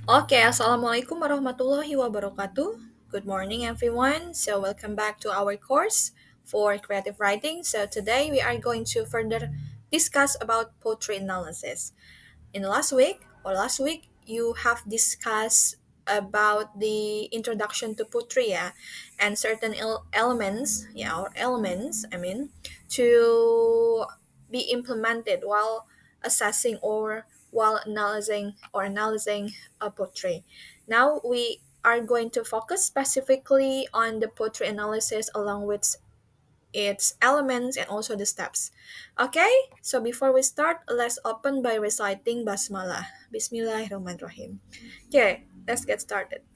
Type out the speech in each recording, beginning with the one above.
Okay, Assalamualaikum warahmatullahi wabarakatuh. Good morning, everyone. So, welcome back to our course for creative writing. So, today we are going to further discuss about poetry analysis. In last week, you have discussed about the introduction to poetry, yeah, and certain elements, yeah, or elements, to be implemented while assessing or while analyzing a poetry. Now we are going to focus specifically on the poetry analysis along with its elements and also the steps. Okay, so before we start, let's open by reciting Basmalah. Bismillahirrahmanirrahim. Okay, let's get started.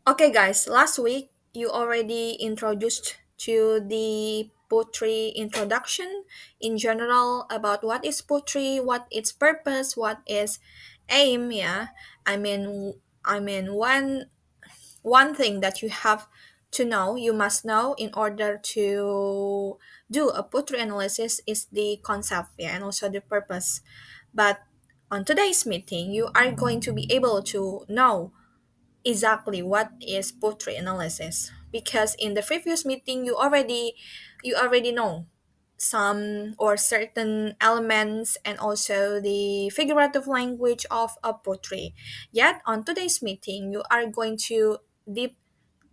Okay, guys, last week you already introduced to the poetry introduction in general about what is poetry, what its purpose, what is aim. Yeah, I mean, one thing that you have to know, you must know in order to do a poetry analysis is the concept, yeah, and also the purpose. But on today's meeting, you are going to be able to know exactly what is poetry analysis because in the previous meeting you already know some or certain elements and also the figurative language of a poetry. Yet on today's meeting you are going to deep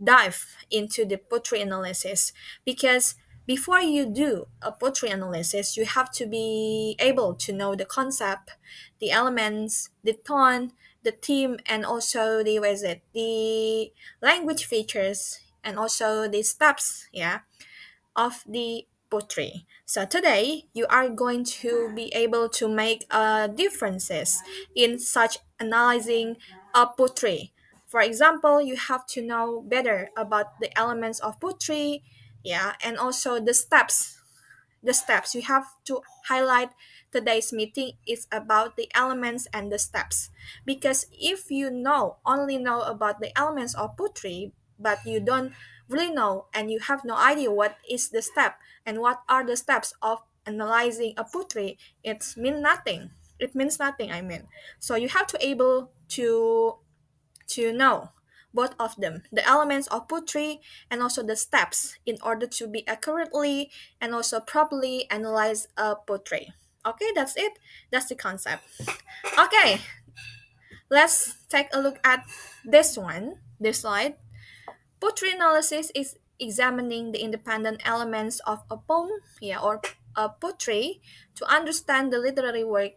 dive into the poetry analysis because before you do a poetry analysis you have to be able to know the concept, the elements, the tone, the theme, and also the what is it the language features and also the steps, yeah, of the poetry. So today you are going to be able to make differences in such analyzing a poetry. For example, you have to know better about the elements of poetry, yeah, and also the steps. The steps you have to highlight today's meeting is about the elements and the steps because if you only know about the elements of poetry but you don't really know and you have no idea what is the step and what are the steps of analyzing a poetry, it means nothing, so you have to able to know both of them, the elements of poetry and also the steps, in order to be accurately and also properly analyze a poetry. Okay, that's it. That's the concept. Okay, let's take a look at this slide. Poetry analysis is examining the independent elements of a poem, yeah, or a poetry to understand the literary work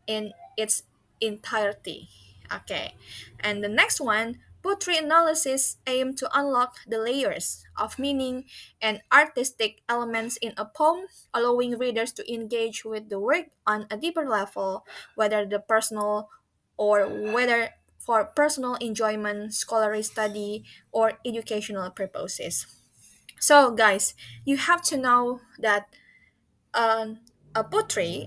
in its entirety. Okay, and the next one, poetry analysis aim to unlock the layers of meaning and artistic elements in a poem, allowing readers to engage with the work on a deeper level, whether the personal or whether for personal enjoyment, scholarly study, or educational purposes. So, guys, you have to know that um, a pottery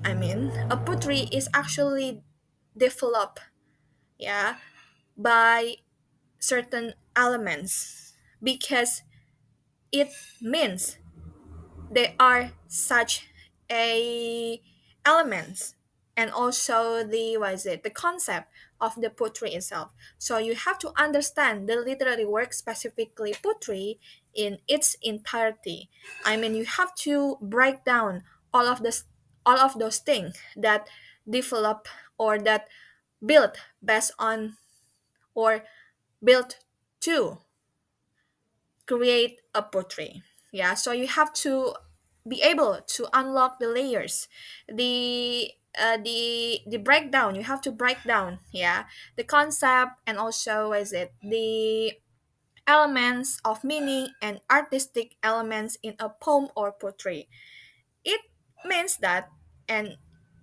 is actually developed, yeah, by certain elements because it means they are such a elements and also the what is it the concept of the poetry itself. So you have to understand the literary work, specifically poetry, in its entirety. You have to break down all of this all of those things that develop or that built based on or built to create a portrait. Yeah, so you have to be able to unlock the layers, the breakdown. You have to break down, yeah, the concept and also is it the elements of meaning and artistic elements in a poem or portrait. It means that, and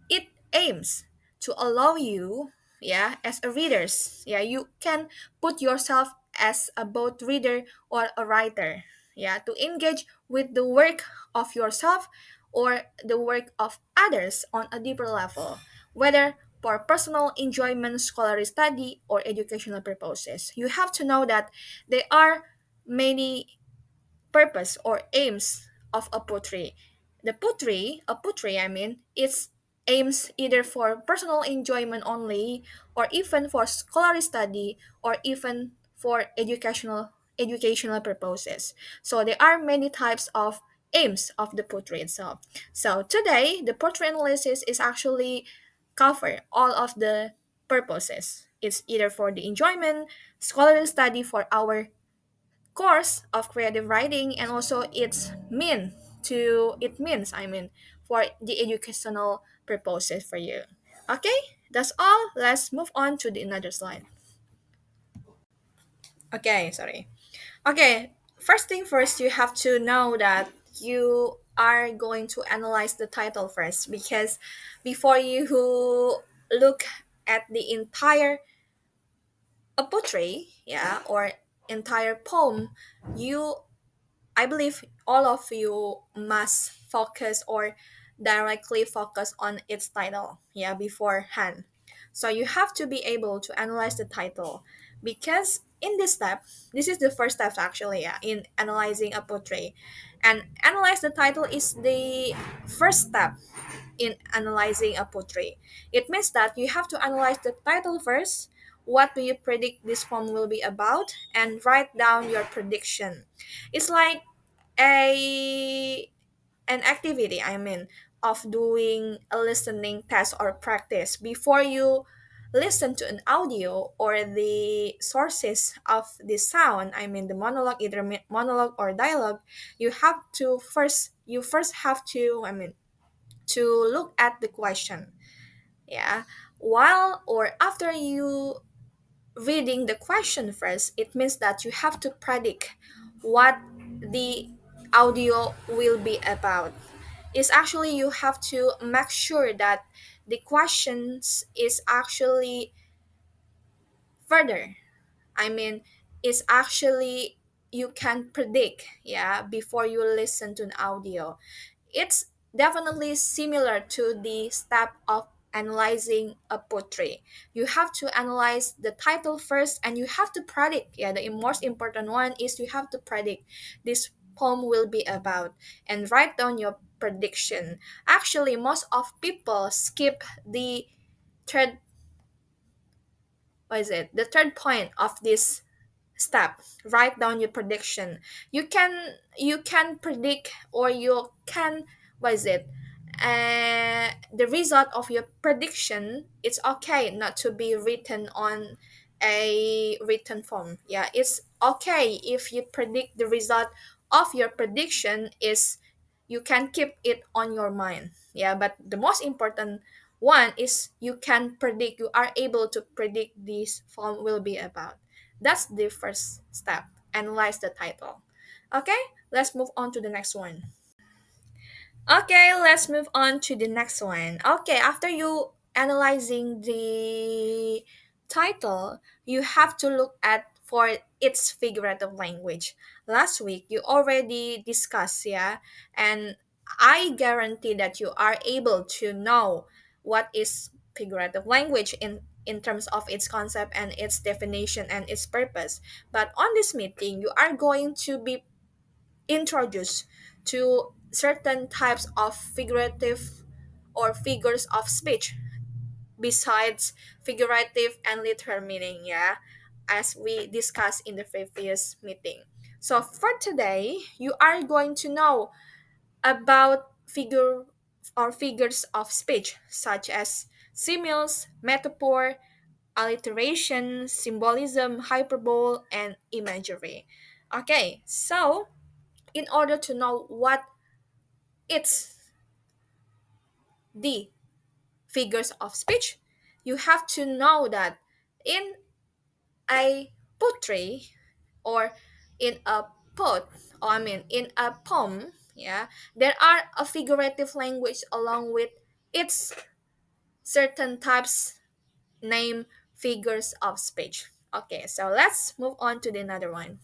it aims to allow you, yeah, as a readers, yeah, you can put yourself as a both reader or a writer, yeah, to engage with the work of yourself or the work of others on a deeper level, whether for personal enjoyment, scholarly study, or educational purposes. You have to know that there are many purpose or aims of a poetry. The putri, a putri, I mean, it aims either for personal enjoyment only, or even for scholarly study, or even for educational purposes. So there are many types of aims of the putri itself. So today, the putri analysis is actually cover all of the purposes. It's either for the enjoyment, scholarly study for our course of creative writing, and also it means, I mean, for the educational purposes for you. Okay, that's all. Let's move on to the another slide. Okay, sorry. Okay, first thing first, you have to know that you are going to analyze the title first, because before you look at the entire a poetry, yeah, or entire poem, you I believe all of you must focus or directly focus on its title, yeah, beforehand. So you have to be able to analyze the title, because in this step, this is the first step actually, yeah, in analyzing a portrait. And analyze the title is the first step in analyzing a portrait. It means that you have to analyze the title first. What do you predict this poem will be about? And write down your prediction. It's like a an activity, I mean, of doing a listening test or practice before you listen to an audio or the sources of the sound, I mean the monologue, either monologue or dialogue. You first have to, I mean, to look at the question, yeah, while or after you reading the question first, it means that you have to predict what the audio will be about. It's actually you have to make sure that the questions is actually further, I mean, it's actually you can predict, yeah, before you listen to an audio. It's definitely similar to the step of analyzing a poetry. You have to analyze the title first, and you have to predict. Yeah, the most important one is you have to predict this poem will be about, and write down your prediction. Actually, most of people skip the third, what is it? The third point of this step. Write down your prediction. You can predict, or you can, what is it, the result of your prediction. It's okay not to be written on a written form, yeah. It's okay if you predict the result of your prediction, is you can keep it on your mind, yeah. But the most important one is you are able to predict this form will be about. That's the first step. Analyze the title. Okay, let's move on to the next one. Okay, let's move on to the next one. Okay, after you analyzing the title, you have to look at for its figurative language. Last week you already discussed, yeah, and I guarantee that you are able to know what is figurative language in terms of its concept and its definition and its purpose. But on this meeting, you are going to be introduced to certain types of figurative or figures of speech besides figurative and literal meaning, yeah, as we discussed in the previous meeting. So for today, you are going to know about figures of speech such as similes, metaphor, alliteration, symbolism, hyperbole, and imagery. Okay, so in order to know what it's the figures of speech, you have to know that in a poetry, or in a poet, or I mean in a poem, yeah, there are a figurative language along with its certain types name figures of speech. Okay, so let's move on to the another one.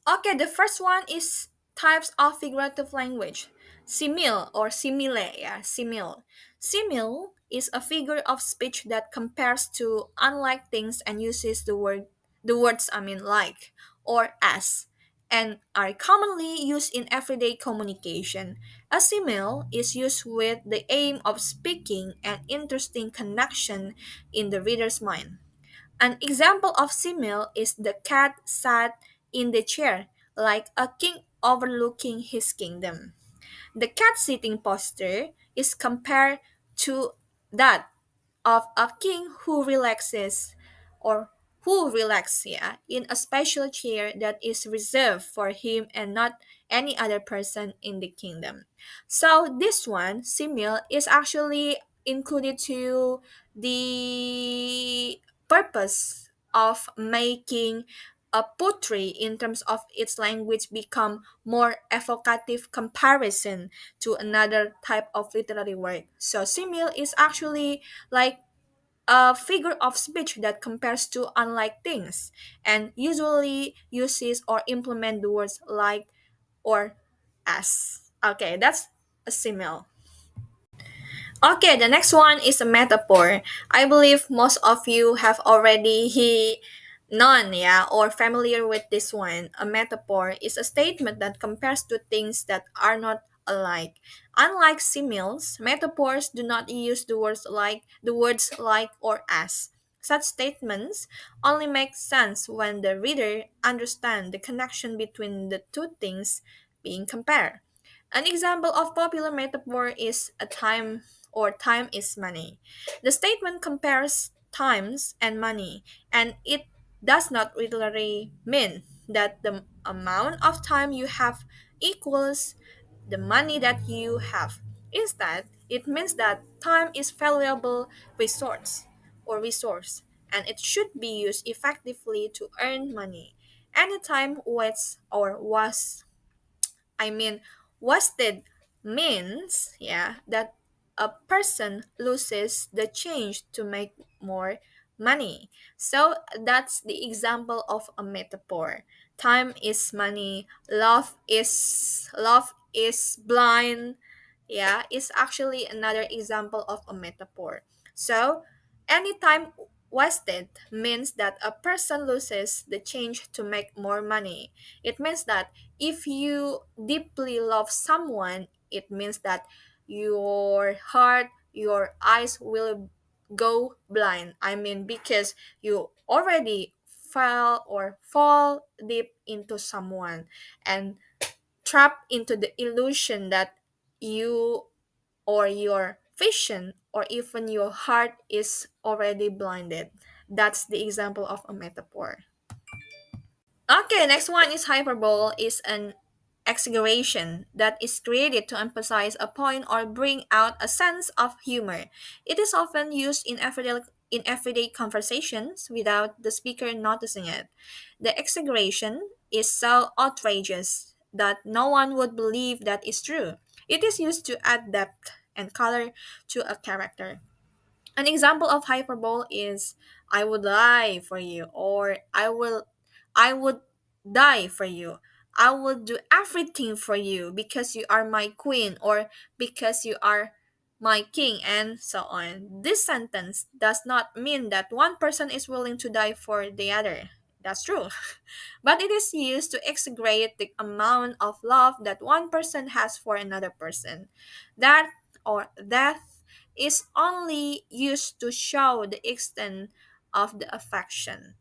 Okay, the first one is types of figurative language. Simile or simile, yeah, simile. Simile is a figure of speech that compares to unlike things and uses the the words like or as, and are commonly used in everyday communication. A simile is used with the aim of speaking an interesting connection in the reader's mind. An example of simile is the cat sat in the chair like a king overlooking his kingdom. The cat sitting posture is compared to that of a king who relaxes or who relax in a special chair that is reserved for him and not any other person in the kingdom. So this one, simile, is actually included to the purpose of making a poetry in terms of its language become more evocative comparison to another type of literary work. So simile is actually like a figure of speech that compares to unlike things and usually uses or implement the words like or as. Okay, that's a simile. Okay, the next one is a metaphor. I believe most of you have already known, yeah, or familiar with this one. A metaphor is a statement that compares two things that are not alike. Unlike similes, metaphors do not use the words like or as. Such statements only make sense when the reader understands the connection between the two things being compared. An example of popular metaphor is a time or time is money. The statement compares times and money, and it does not literally mean that the amount of time you have equals the money that you have. Instead, it means that time is valuable resource, and it should be used effectively to earn money. Any time waits or I mean, wasted means, that a person loses the change to make more money. So that's the example of a metaphor. Time is money. Love is blind. Yeah, is actually another example of a metaphor. So any time wasted means that a person loses the change to make more money. It means that if you deeply love someone, it means that your heart, your eyes will go blind. Because you already fall deep into someone and trapped into the illusion that you or your vision or even your heart is already blinded. That's the example of a metaphor. Okay, next one is hyperbole is an exaggeration that is created to emphasize a point or bring out a sense of humor. It is often used in everyday conversations without the speaker noticing it. The exaggeration is so outrageous that no one would believe that is true. It is used to add depth and color to a character. An example of hyperbole is I would lie for you or I would die for you. I will do everything for you because you are my queen or because you are my king and so on. This sentence does not mean that one person is willing to die for the other. That's true. But it is used to exaggerate the amount of love that one person has for another person. That or death is only used to show the extent of the affection.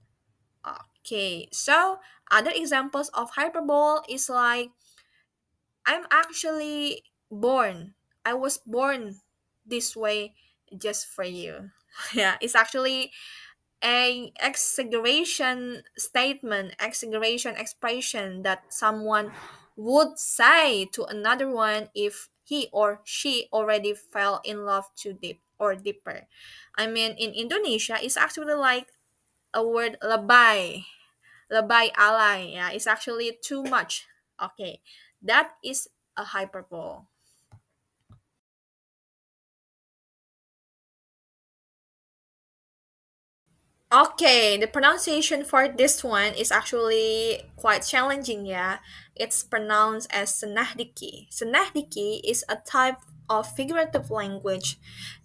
Okay, so other examples of hyperbole is like I'm actually born. I was born this way just for you. Yeah, it's actually a exaggeration statement, exaggeration expression that someone would say to another one if he or she already fell in love too deep or deeper. In Indonesia, it's actually like a word lebay, lebay alay. Yeah, it's actually too much. Okay, that is a hyperbole. Okay, the pronunciation for this one is actually quite challenging, yeah. It's pronounced as Senahdiki. Senahdiki is a type of figurative language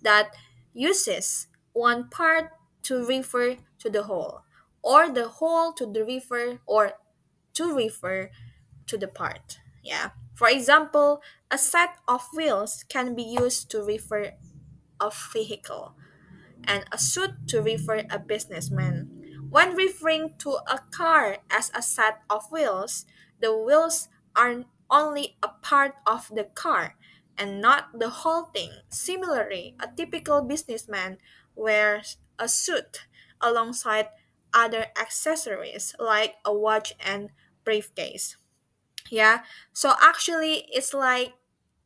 that uses one part to refer to the whole. or the whole to the refer or to refer to the part. Yeah. For example, a set of wheels can be used to refer a vehicle and a suit to refer a businessman. When referring to a car as a set of wheels, the wheels are only a part of the car and not the whole thing. Similarly, a typical businessman wears a suit alongside other accessories like a watch and briefcase. Yeah. So actually, it's like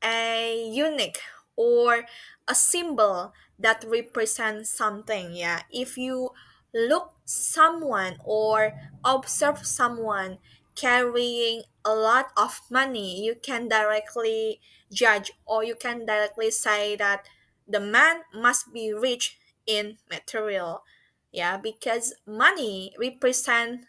a unique or a symbol that represents something. Yeah. If you look someone or observe someone carrying a lot of money, you can directly judge or you can directly say that the man must be rich in material. Yeah, because money represent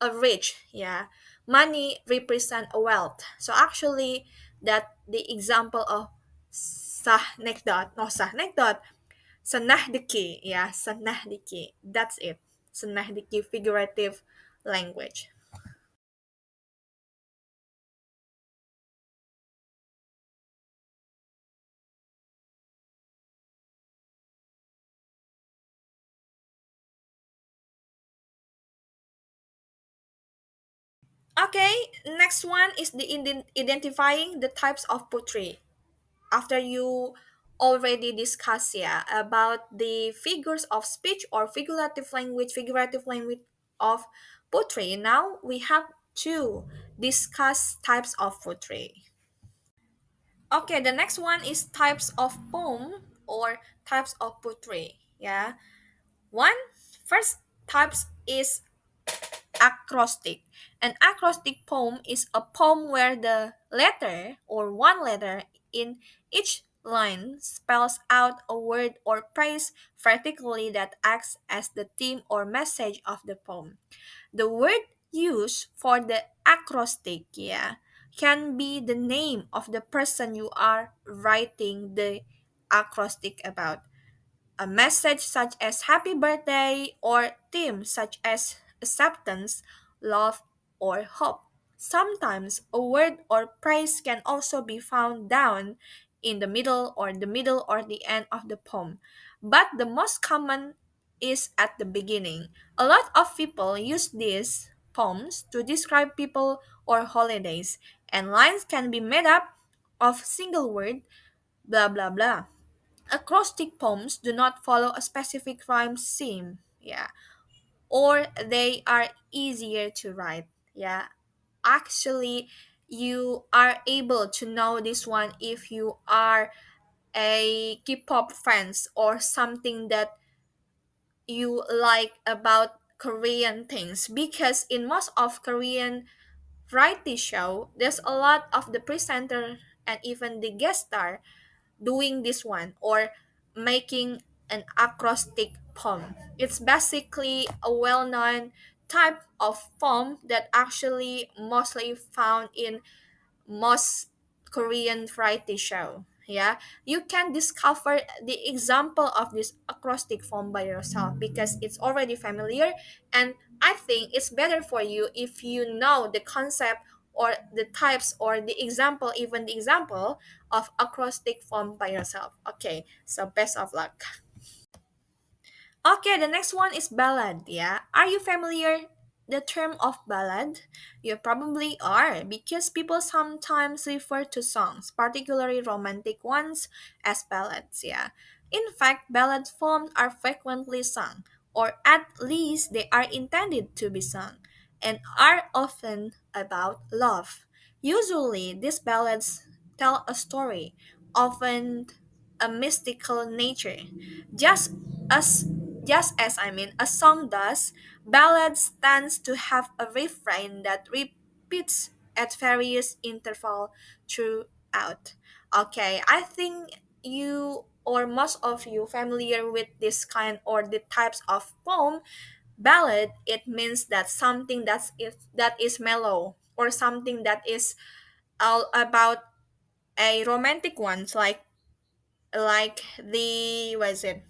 a rich. Yeah, money represent a wealth. So actually, that the example of sahnekdot, no sahnekdot, sanahdiki. Yeah, sanahdiki. That's it. Sanahdiki figurative language. Okay, next one is the identifying the types of poetry. After you already discussed, yeah, about the figures of speech or figurative language of poetry, now we have to discuss types of poetry. Okay, the next one is types of poem or types of poetry. Yeah, one first types is acrostic. An acrostic poem is a poem where the letter or one letter in each line spells out a word or phrase vertically that acts as the theme or message of the poem. The word used for the acrostic, yeah, can be the name of the person you are writing the acrostic about. A message such as happy birthday or theme such as acceptance, love, or hope. Sometimes a word or phrase can also be found down in the middle or the end of the poem, but the most common is at the beginning. A lot of people use these poems to describe people or holidays, and lines can be made up of single word blah blah blah. Acrostic poems do not follow a specific rhyme scheme, yeah, or they are easier to write, yeah. Actually, you are able to know this one if you are a K-pop fans or something that you like about Korean things, because in most of Korean variety show, there's a lot of the presenter and even the guest star doing this one or making an acrostic poem. It's basically a well known type of poem that actually mostly found in most Korean variety show. Yeah, you can discover the example of this acrostic form by yourself because it's already familiar, and I think it's better for you if you know the concept or the types or the example, even the example of acrostic form by yourself. Okay, so best of luck. Okay, the next one is ballad. Yeah, are you familiar the term of ballad? You probably are because people sometimes refer to songs, particularly romantic ones, as ballads. Yeah, in fact, ballad forms are frequently sung, or at least they are intended to be sung, and are often about love. Usually, these ballads tell a story, often a mystical nature, just as a song does. Ballad stands to have a refrain that repeats at various interval throughout. Okay, I think you or most of you familiar with this kind or the types of poem. Ballad, it means that something that is mellow or something that is all about a romantic ones like the what is it,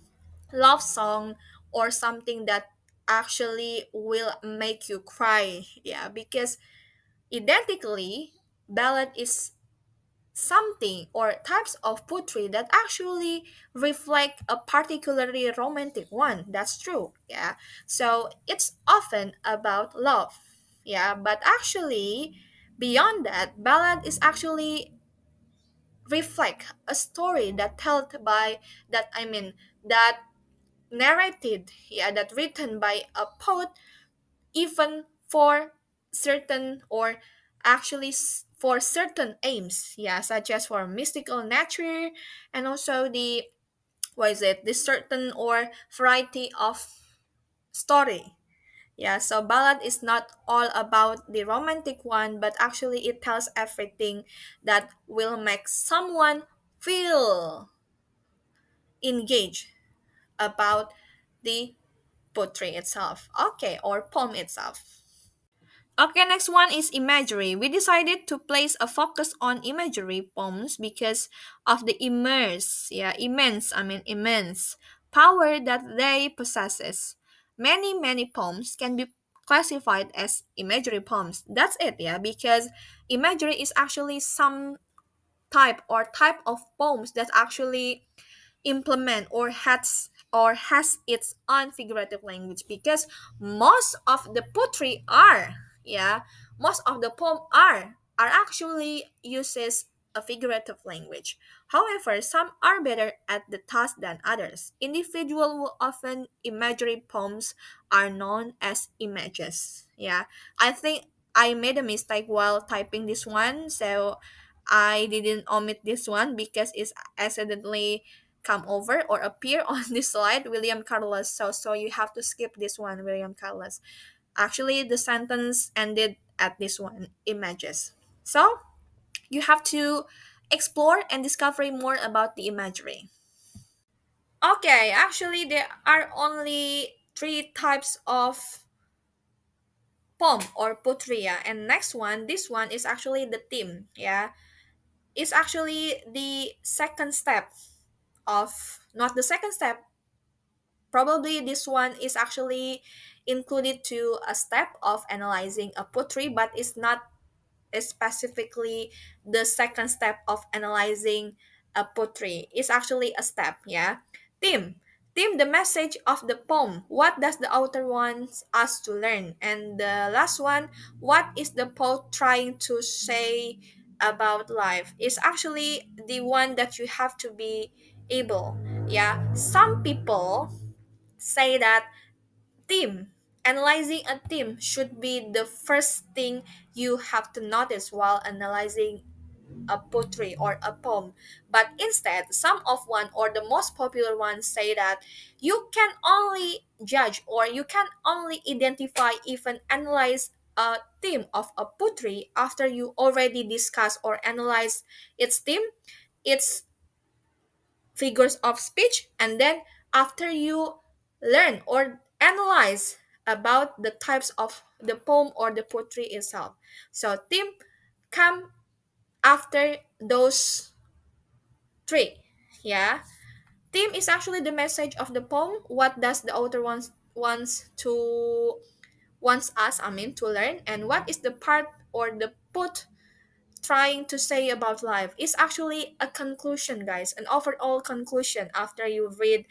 love song or something that actually will make you cry. Yeah, because identically, ballad is something or types of poetry that actually reflect a particularly romantic one. That's true. Yeah. So it's often about love. Yeah. But actually, beyond that, ballad is actually reflect a story that told by that I mean that narrated, yeah, that written by a poet, even for certain or actually for certain aims, yeah, such as for mystical nature, and also the what is it, the certain or variety of story. Yeah, so ballad is not all about the romantic one, but actually it tells everything that will make someone feel engaged about the poetry itself, okay, or poem itself. Okay, next one is imagery. We decided to place a focus on imagery poems because of the immense power that they possesses. Many poems can be classified as imagery poems. That's it, yeah, because imagery is actually some type of poems that actually implement or has its own figurative language, because most of the poetry are, yeah, most of the poem are actually uses a figurative language. However, some are better at the task than others. Individual will often imagery poems are known as images. Yeah, I think I made a mistake while typing this one, so I didn't omit this one because it's accidentally come over or appear on this slide, William Carlos. So you have to skip this one, William Carlos. Actually, the sentence ended at this one, images. So you have to explore and discover more about the imagery. Okay, actually there are only three types of poem or poetry, yeah. And next one, this one is actually the theme, yeah. It's actually the second step of, not the second step, probably this one is actually included to a step of analyzing a poetry, but it's not specifically the second step of analyzing a poetry. It's actually a step, yeah. Theme. Theme, the message of the poem. What does the author wants us to learn? And the last one, what is the poet trying to say about life? Is actually the one that you have to be able. Yeah. Some people say that theme, analyzing a theme should be the first thing you have to notice while analyzing a poetry or a poem. But instead, some of one or the most popular ones say that you can only judge or you can only identify, even analyze a theme of a poetry after you already discuss or analyze its theme, its figures of speech, and then after you learn or analyze about the types of the poem or the poetry itself. So theme come after those three, yeah. Theme is actually the message of the poem. What does the author wants us, to learn, and what is the part or the put trying to say about life. Is actually a conclusion, guys, an overall conclusion after you read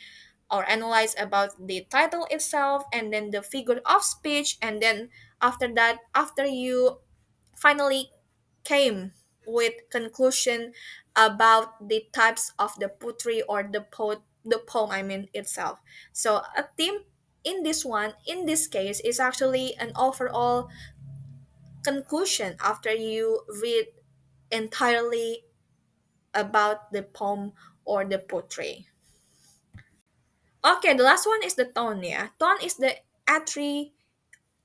or analyze about the title itself, and then the figure of speech, and then after that, after you finally came with conclusion about the types of the poetry or the poem, itself. So a theme in this one, in this case, is actually an overall conclusion after you read entirely about the poem or the poetry. Okay, the last one is the tone, yeah. Tone is the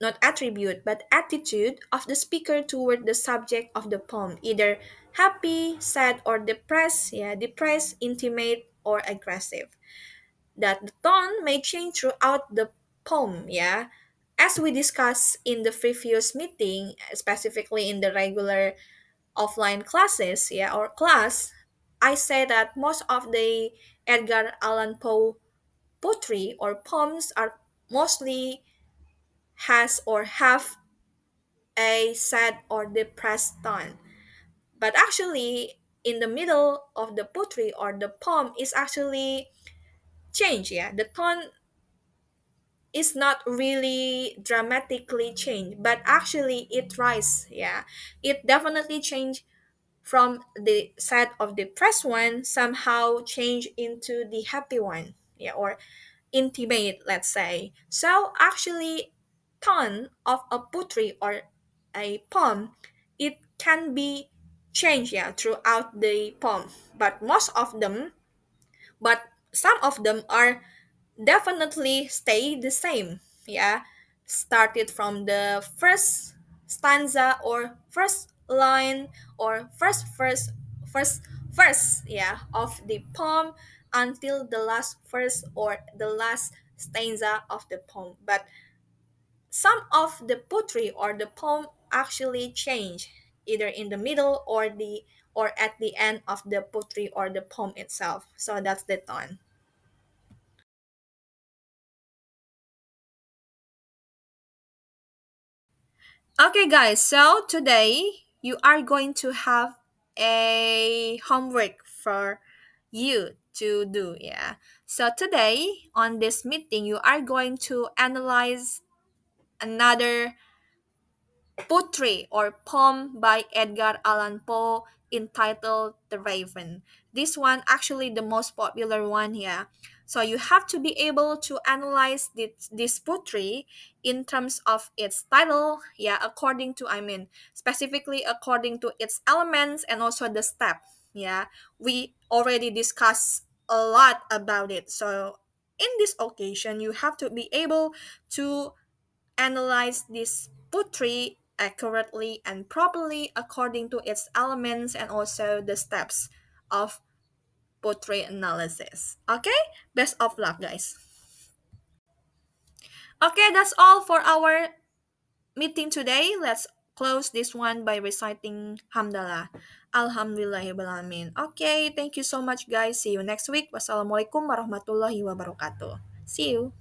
not attribute, but attitude of the speaker toward the subject of the poem, either happy, sad, or depressed, yeah, depressed, intimate, or aggressive. That the tone may change throughout the poem, yeah. As we discussed in the previous meeting, specifically in the regular offline classes, yeah, or class, I say that most of the Edgar Allan Poe poetry or poems are mostly has or have a sad or depressed tone. But actually, in the middle of the poetry or the poem is actually change. Yeah, the tone is not really dramatically changed, but actually it rise. Yeah, it definitely changed from the sad of the depressed one somehow change into the happy one. Yeah, or intimate, let's say. So actually, tone of a poetry or a poem, it can be changed, yeah, throughout the poem. But most of them, but some of them are definitely stay the same. Yeah, started from the first stanza or first line or first verse, yeah, of the poem until the last verse or the last stanza of the poem. But some of the poetry or the poem actually change either in the middle or at the end of the poetry or the poem itself. So that's the tone. Okay, guys, so today you are going to have a homework for you to do. Yeah. So today on this meeting, you are going to analyze another poetry or poem by Edgar Allan Poe entitled The Raven. This one actually the most popular one here. So you have to be able to analyze this poetry in terms of its title, yeah, according to specifically according to its elements and also the step. Yeah. We already discussed a lot about it. So in this occasion, you have to be able to analyze this poetry accurately and properly according to its elements and also the steps of poetry analysis. Okay? Best of luck, guys. Okay, that's all for our meeting today. Let's close this one by reciting Hamdalah. Alhamdulillahirrahmanirrahim. Okay, thank you so much, guys. See you next week. Wassalamualaikum warahmatullahi wabarakatuh. See you.